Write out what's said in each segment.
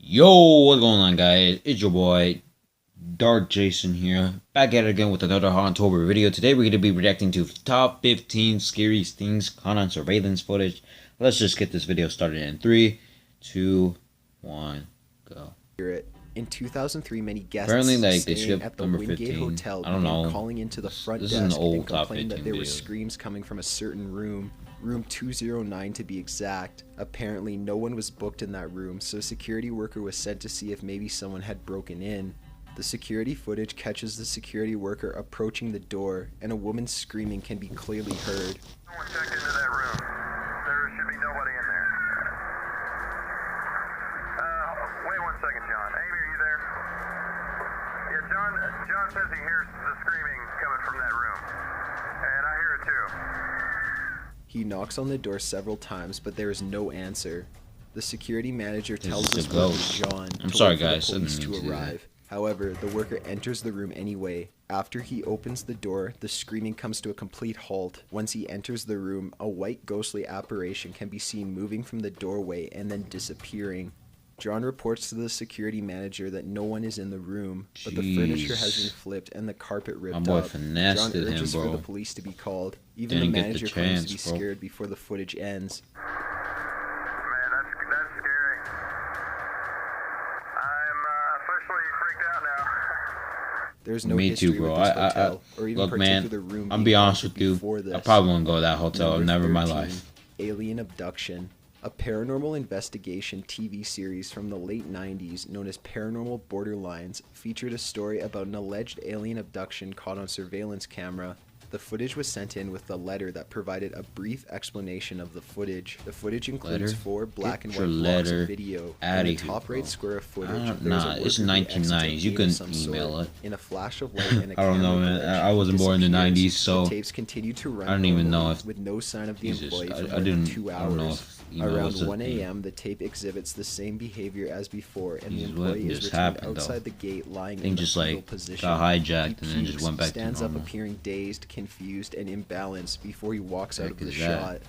Yo, what's going on, guys? It's your boy Dark Jason here, back at it again with another Hauntober video. Today we're going to be reacting to top 15 scariest things caught on surveillance footage. Let's just get this video started in 3, 2, 1, go. In 2003, many guests Apparently, they staying skipped at the number Wingate 15. Hotel I don't began know. calling into the front This is an desk old and top complained that 15 there were videos. screams coming from a certain room 209 to be exact. Apparently, no one was booked in that room, so a security worker was sent to see if maybe someone had broken in. The security footage catches the security worker approaching the door, and a woman screaming can be clearly heard. Someone checked into that room. There should be nobody in there. Wait 1 second, John. Amy, are you there? Yeah, John says he hears the screaming coming from that room. And I hear it too. He knocks on the door several times, but there is no answer. The security manager tells is his a worker ghost. John I'm to sorry, wait for the guys. I didn't police mean to to do that. arrive. However, the worker enters the room anyway. After he opens the door, the screaming comes to a complete halt. Once he enters the room, a white ghostly apparition can be seen moving from the doorway and then disappearing. John reports to the security manager that no one is in the room, but the furniture has been flipped and the carpet ripped My boy up. finessed John him, urges for bro. the police to be called. Even Didn't the get the manager claims to be chance, bro. scared before the footage ends. Man, that's scary. I'm officially freaked out now. There's no Me history too, bro. with this hotel, or even Look, man. particular room I'm being be honest haunted with you. before this. I probably won't go to that hotel. Number Never in my 13, life. Alien Abduction. A paranormal investigation TV series from the late 90s known as Paranormal Borderlines featured a story about an alleged alien abduction caught on surveillance camera. The footage was sent in with a letter that provided a brief explanation of the footage. The footage includes Letter? 4 black and Get white your blocks letter of video. outta In the here, top bro. right square of footage, Nah, there's a it's worker who exits a 1990s. You gate can of some email sort. it. In a flash of light and a I don't know, camera man. glitch, I wasn't born in the disappears. 90s, so The tapes continue to run I don't even know normally, if- with no sign of the Jesus, employee for I more than didn't. 2 I don't know hours. if email was Around a 1 thing. a.m., the tape exhibits the same behavior as before, and Jesus, the what employee is just returned happened, though? outside the gate, lying Thing in the just, fetal like, position. got hijacked He and then just peeks, went back to stands up, normal. appearing dazed, confused, and imbalanced before he walks out Heck of the is that? shot.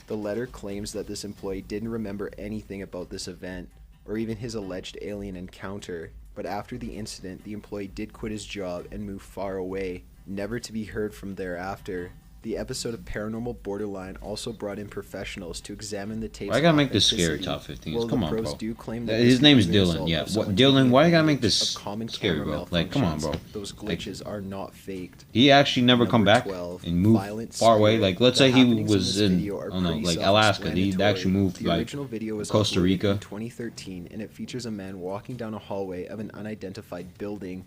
The letter claims that this employee didn't remember anything about this event, or even his alleged alien encounter, but after the incident, the employee did quit his job and move far away, never to be heard from thereafter. The episode of Paranormal Borderline also brought in professionals to examine the tapes. Why I gotta make this scary top 15s? Well, Come the on, pros bro. do claim that His this name could is be the Dylan. result Yeah. of What, someone Dylan? taking Why you gotta make advantage this of common scary, camera bro? Like, come on, malfunctions. bro. Those Like, glitches are not faked. he actually never come Number back 12, and move Violent far away. Spirit. Like, let's The say he happenings in was this in, video I are don't know, pretty like Alaska. He self-explanatory. actually moved The like original video was Costa uploaded Rica. in 2013, and it features a man walking down a hallway of an unidentified building.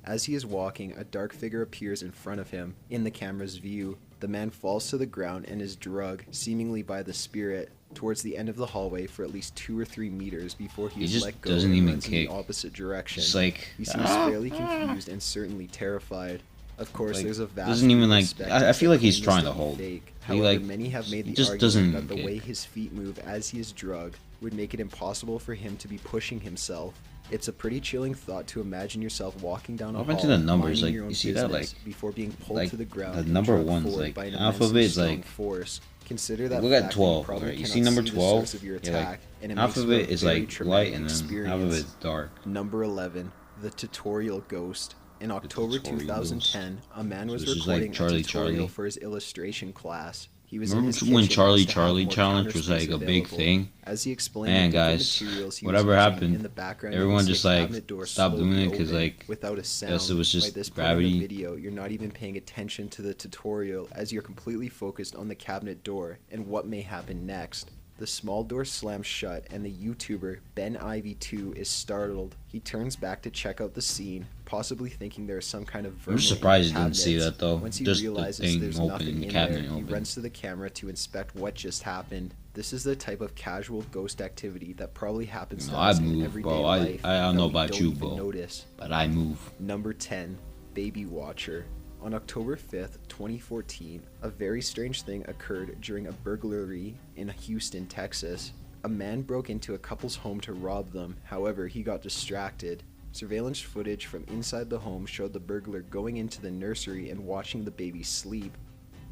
As he is walking, a dark figure appears in front of him, in the camera's view. The man falls to the ground and is drugged, seemingly by the spirit, towards the end of the hallway for at least 2 or 3 meters before he is just let go doesn't and even runs in kick. the opposite direction. Just like, He seems fairly confused and certainly terrified. Of course, Like, there's a vast doesn't even, group of like, spectators I feel like that he's claim trying this to be hold. fake. He, However, like, many have made he the just argument doesn't that the kick. way his feet move as he is drugged would make it impossible for him to be pushing himself. It's a pretty chilling thought to imagine yourself walking down a Up hall, into the numbers, minding like, your own you see that, business like- before being pulled like, to the ground the and number dragged one's, forward like, by an alphabet immensely is, strong like- force. Consider that Look at fact, 12, you probably right? You cannot see number the 12? source of your Yeah, like, attack, and it half makes of for a it is very like traumatic light and then experience. half of it's dark. Number 11, the tutorial ghost. In October tutorial 2010, a man was So this is like recording Charlie a tutorial Charlie. for his illustration class. He was in Remember his when kitchen Charlie and used to have Charlie more challenge counter was like space a big available. thing? As he explained Man, the different guys, materials he whatever was using, happened, in the background, everyone you can just, see a like, cabinet door stopped doing slowly it 'cause, open like, without a sound. guess it was just By this gravity. point in the video, you're not even paying attention to the tutorial as you're completely focused on the cabinet door and what may happen next. The small door slams shut and the YouTuber Ben Ivy 2 is startled. He turns back to check out the scene, possibly thinking there is some kind of vermin I'm surprised in you the didn't see cabinets. that, though. Once he Just the realizes thing there's open, nothing the in cabinet there, he open. runs to the camera to inspect what just happened. This is the type of casual ghost activity that probably happens to No, us I in move, everyday bro. life I don't that know we about don't you, even bro. notice. But I move. Number 10, Baby Watcher. On October 5th, 2014, a very strange thing occurred during a burglary in Houston, Texas. A man broke into a couple's home to rob them, however, he got distracted. Surveillance footage from inside the home showed the burglar going into the nursery and watching the baby sleep.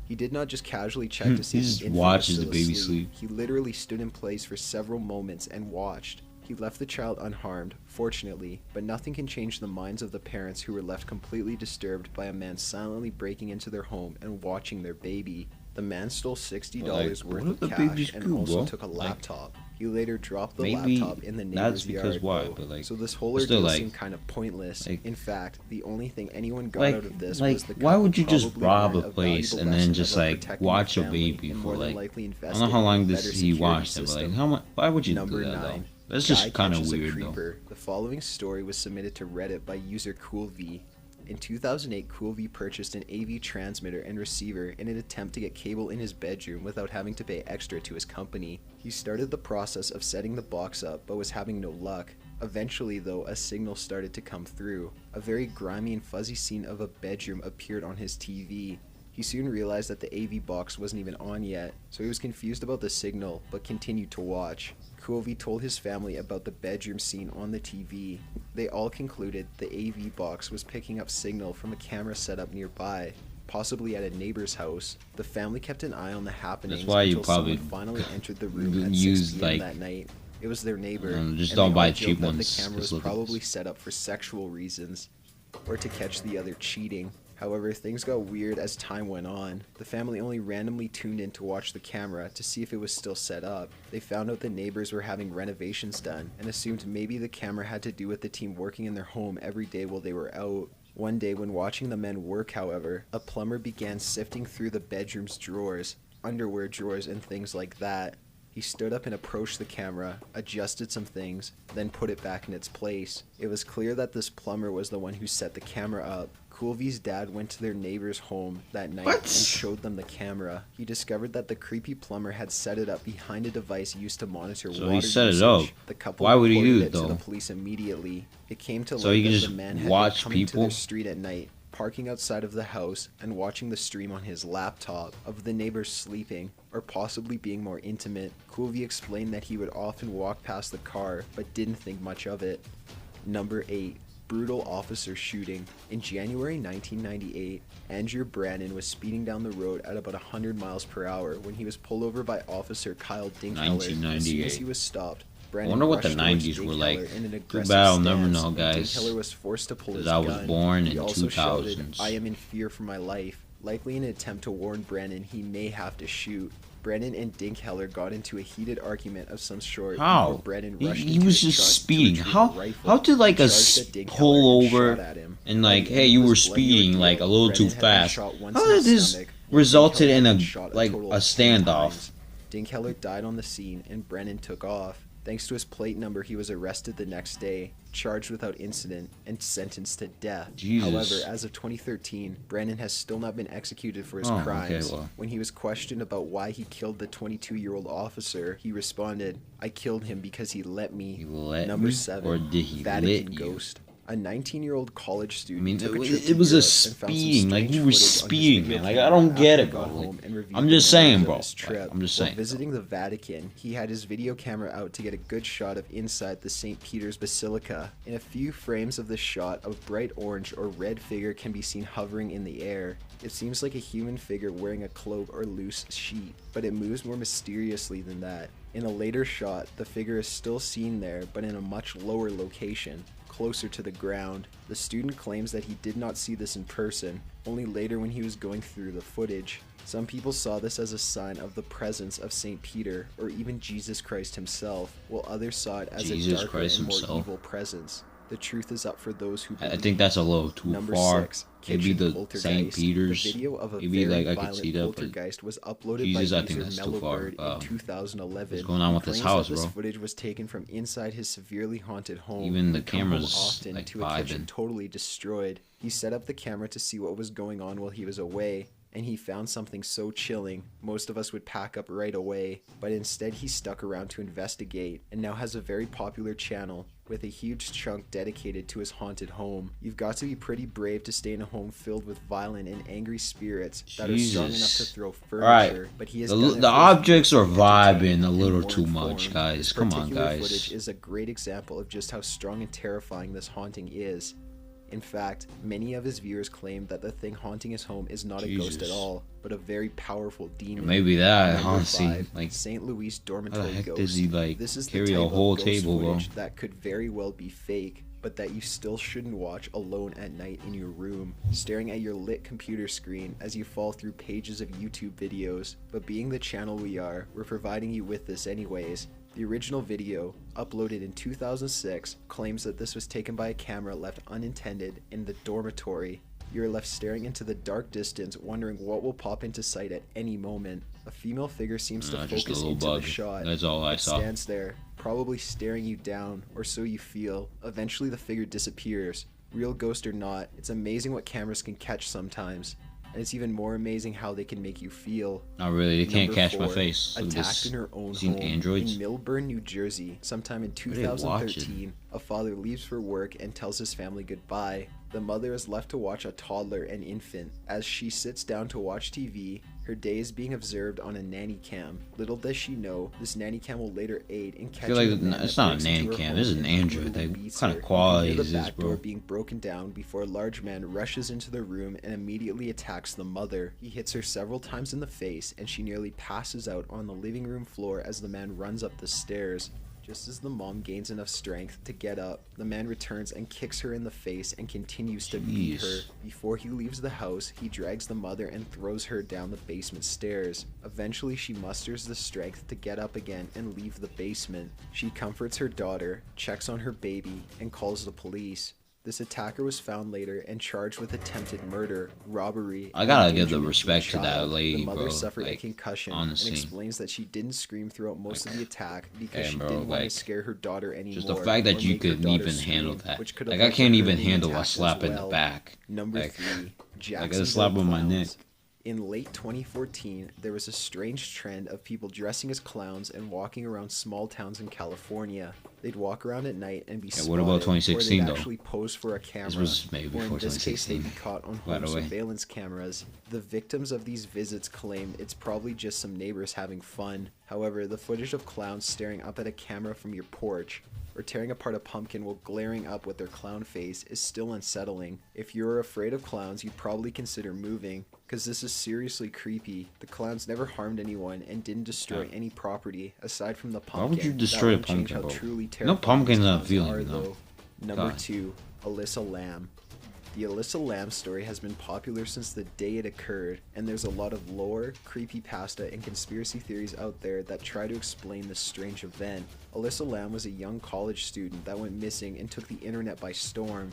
He did not just casually check to see He if just the infant watches was the still baby asleep. sleep. He literally stood in place for several moments and watched. He left the child unharmed, fortunately, but nothing can change the minds of the parents who were left completely disturbed by a man silently breaking into their home and watching their baby. The man stole $60 worth of cash and also took a laptop. He later dropped the laptop in the neighbor's yard, so this whole ordeal seemed kind of pointless. In fact, the only thing anyone got out of this was the couple why would you just probably rob learned a place and then just watch a baby for I don't know how long he watched it, but why would you do that though? That's just kind of weird though. The following story was submitted to Reddit by user CoolV. In 2008, CoolV purchased an AV transmitter and receiver in an attempt to get cable in his bedroom without having to pay extra to his company. He started the process of setting the box up but was having no luck. Eventually though, a signal started to come through. A very grimy and fuzzy scene of a bedroom appeared on his TV. He soon realized that the AV box wasn't even on yet, so he was confused about the signal but continued to watch. CoolV told his family about the bedroom scene on the TV. They all concluded the AV box was picking up signal from a camera set up nearby, possibly at a neighbor's house. The family kept an eye on the happenings until someone finally entered the room at 6 p.m. that night. It was their neighbor, just don't buy cheap ones. The camera was probably set up for sexual reasons, or to catch the other cheating. However, things got weird as time went on. The family only randomly tuned in to watch the camera to see if it was still set up. They found out the neighbors were having renovations done and assumed maybe the camera had to do with the team working in their home every day while they were out. One day when watching the men work, however, a plumber began sifting through the bedroom's drawers, underwear drawers and things like that. He stood up and approached the camera, adjusted some things, then put it back in its place. It was clear that this plumber was the one who set the camera up. CoolV's dad went to their neighbor's home that night and showed them the camera. He discovered that the creepy plumber had set it up behind a device used to monitor water usage. So he set it up. The couple Why would he do reported it though? To the police immediately. It came to so light he could that just the man had watch been coming people to their street at night, parking outside of the house and watching the stream on his laptop of the neighbors sleeping or possibly being more intimate. CoolV explained that he would often walk past the car but didn't think much of it. Number 8. Brutal officer shooting. In January 1998, Andrew Brannon was speeding down the road at about 100 miles per hour when he was pulled over by Officer Kyle Dinkheller. As soon as he was stopped, Brannon I wonder what the rushed 90s towards were Dinkheller like. in an Too aggressive bad I'll stance, never know, and guys. Dinkheller was forced to pull his I gun. was born He in also 2000s. shouted, "I am in fear for my life," likely in an attempt to warn Brannon he may have to shoot. Brannon and Dinkheller got into a heated argument of some sort. How? Brannon He rushed was into just his truck speeding. to retrieve How a rifle. how did like He a charged at Dinkheller pull and over shot at him. and By like, the hey, end you of were this bloody speeding ordeal, like a little too Brannon had been fast? shot once How in the did this stomach, resulted Dinkheller in had a been shot like total a of 3 standoff? times. Dinkheller died on the scene and Brannon took off. Thanks to his plate number, he was arrested the next day, charged without incident, and sentenced to death. Jesus. However, as of 2013, Brannon has still not been executed for his crimes. When he was questioned about why he killed the 22-year-old officer, he responded, "I killed him because he let me." He let Number me? 7. Or did he Vatican lit you? Ghost. A 19-year-old college student I mean, took a trip to it was a Europe and found some speeding. Like, strange you were footage on his speeding, video man. Like, camera I don't after get he it, got bro. home and reviewed I'm the just saying, memories of bro. his trip. Like, I'm just While saying. visiting the Vatican, he had his video camera out to get a good shot of inside the St. Peter's Basilica. In a few frames of the shot, a bright orange or red figure can be seen hovering in the air. It seems like a human figure wearing a cloak or loose sheet, but it moves more mysteriously than that. In a later shot, the figure is still seen there, but in a much lower location, closer to the ground. The student claims that he did not see this in person, only later when he was going through the footage. Some people saw this as a sign of the presence of St. Peter or even Jesus Christ himself, while others saw it as a darker and more evil presence. The truth is up for those who believe. I think that's a little too Number far. 6, Maybe kitchen the poltergeist. St. Peter's. The video of a Maybe very like I could violent see that, but poltergeist was uploaded Jesus, by I think user that's too far. Mellowbird in 2011. What's going on with He this claims house, that this bro? footage was taken from inside his severely haunted home. Even the He'd come home camera's, often like, to a kitchen vibing. totally destroyed. He set up the camera to see what was going on while he was away, and he found something so chilling, most of us would pack up right away, but instead he stuck around to investigate, and now has a very popular channel with a huge chunk dedicated to his haunted home. You've got to be pretty brave to stay in a home filled with violent and angry spirits that are strong enough to throw furniture, but he has done it the objects are vibing a and little more too much, informed. guys. This Come on, particular guys. footage is a great example of just how strong and terrifying this haunting is. In fact, many of his viewers claim that the thing haunting his home is not a ghost at all, but a very powerful demon. Maybe that, Number honestly, 5, like, St. Louis how the dormitory heck ghost. does he, like, This is carry the a type whole of ghost table, bro? footage that could very well be fake, but that you still shouldn't watch alone at night in your room, staring at your lit computer screen as you fall through pages of YouTube videos. But being the channel we are, we're providing you with this anyways. The original video, uploaded in 2006, claims that this was taken by a camera left unintended in the dormitory. You are left staring into the dark distance, wondering what will pop into sight at any moment. A female figure seems to focus into the shot. That's all I saw. Stands there, probably staring you down, or so you feel. Eventually the figure disappears. Real ghost or not, it's amazing what cameras can catch sometimes. And it's even more amazing how they can make you feel. Not really, they can't Number catch my 4, face. attacked in her own Seen home androids? in Milburn, New Jersey, sometime in What are they watching? 2013. A father leaves for work and tells his family goodbye. The mother is left to watch a toddler and infant. As she sits down to watch TV, her day is being observed on a nanny cam. Little does she know, this nanny cam will later aid in I catching feel like the man it's that not a breaks nanny into her cam, home this is an and android. brutally Like, beats what kind her. of quality You hear is the this, back door bro? being broken down before a large man rushes into the room and immediately attacks the mother. He hits her several times in the face and she nearly passes out on the living room floor as the man runs up the stairs. Just as the mom gains enough strength to get up, the man returns and kicks her in the face and continues to beat her. Before he leaves the house, he drags the mother and throws her down the basement stairs. Eventually, she musters the strength to get up again and leave the basement. She comforts her daughter, checks on her baby, and calls the police. This attacker was found later and charged with attempted murder, robbery, I gotta and give the endangerment respect to a that child. lady, The mother bro. suffered a Like, concussion honestly. and explains that she didn't scream throughout most of the attack because Hey, she bro, didn't want like, to scare her daughter anymore. just the fact that or you make her could daughter even handle scream, that. which could Like, have I led to can't her even being handle a attacked slap as in the well. back. Number Like, 3, like a Jacksonville slap on my clowns. neck. In late 2014, there was a strange trend of people dressing as clowns and walking around small towns in California. They'd walk around at night and be spotted, what about 2016 or though? they'd actually pose for a camera. This was maybe or before in this case, they'd 2016. be caught on By home the way. surveillance cameras. The victims of these visits claim it's probably just some neighbors having fun. However, the footage of clowns staring up at a camera from your porch or tearing apart a pumpkin while glaring up with their clown face is still unsettling. If you're afraid of clowns, you'd probably consider moving, because this is seriously creepy. The clowns never harmed anyone and didn't destroy any property aside from the pumpkin. Why would you That destroy a won't change pumpkin, how bro? truly No terrifying pumpkins these are clowns feeling, are, you know. though. Number God. 2, Alyssa Lamb. The Alyssa Lamb story has been popular since the day it occurred, and there's a lot of lore, creepypasta, and conspiracy theories out there that try to explain this strange event. Alyssa Lamb was a young college student that went missing and took the internet by storm.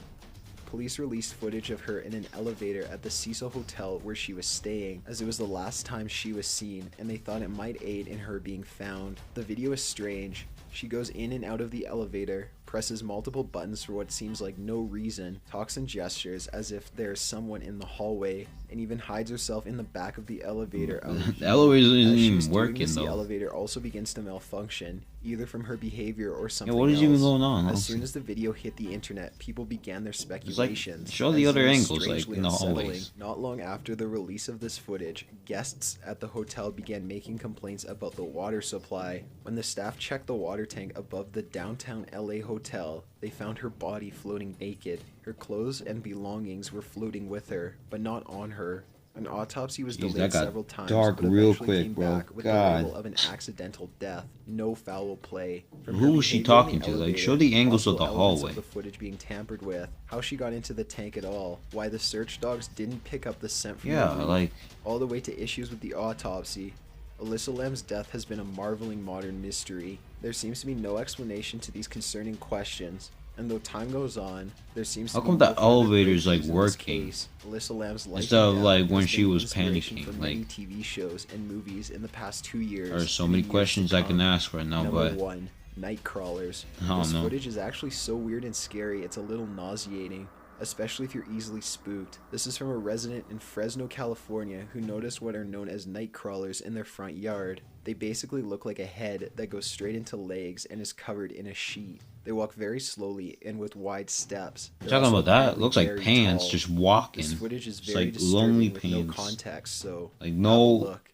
Police released footage of her in an elevator at the Cecil Hotel where she was staying, as it was the last time she was seen, and they thought it might aid in her being found. The video is strange. She goes in and out of the elevator, presses multiple buttons for what seems like no reason, talks and gestures as if there's someone in the hallway, and even hides herself in the back of the elevator. The elevator isn't As she even was doing working this, the though. elevator also begins to malfunction, either from her behavior or something what is else. even going on, As honestly? soon as the video hit the internet, people began their like, speculations. show the as other it was angles, like, strangely in the unsettling. hallways. Not long after the release of this footage, guests at the hotel began making complaints about the water supply. When the staff checked the water tank above the downtown LA hotel, they found her body floating naked. Her clothes and belongings were floating with her, but not on her. An autopsy was Jeez, that delayed got several times, dark but real eventually quick, came bro. back with God. the label of an accidental death, no foul play. From Who her was she behavior in talking the to? Like, elevator, show the angles of possible the elements hallway. the footage being tampered with, how she got into the tank at all, why the search dogs didn't pick up the scent from Yeah, the room, like, all the way to issues with the autopsy. Alyssa Lamb's death has been a marveling modern mystery. There seems to be no explanation to these concerning questions, and though time goes on, there seems to how be come no the further elevator's, like, breakthroughs in this working? case. Alyssa Lamb's life Instead of, and like, death when has she been was inspiration panicking, for like- many TV shows and movies in the past 2 years. there's so and many years to questions I can come. ask right now, Number but 1, night crawlers. I don't This know. footage is actually so weird and scary, it's a little nauseating, especially if you're easily spooked. This is from a resident in Fresno, California, who noticed what are known as night crawlers in their front yard. They basically look like a head that goes straight into legs and is covered in a sheet. They walk very slowly and with wide steps. They're talking also about that? apparently Looks like very pants tall. just walking. This footage is It's very like disturbing lonely with no pants. context, so Like, have a no, look.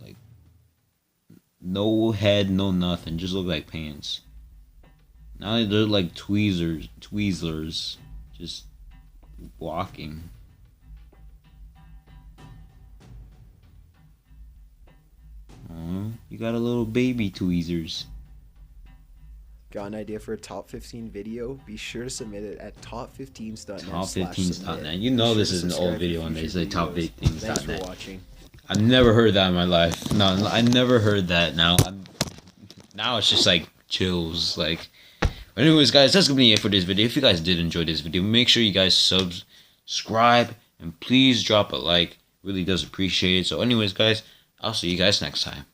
like, no head, no nothing. Just look like pants. Now they're like tweezers. Just walking. Oh, you got a little baby tweezers. Got an idea for a top 15 video? Be sure to submit it at top15s.net. Top15s.net. You know this is an old video when they say top15s.net. Thanks for watching. I've never heard that in my life. No, I never heard that. Now it's just like chills. Like, anyways, guys, that's gonna be it for this video. If you guys did enjoy this video, make sure you guys subscribe and please drop a like. Really does appreciate it. So, anyways, guys, I'll see you guys next time.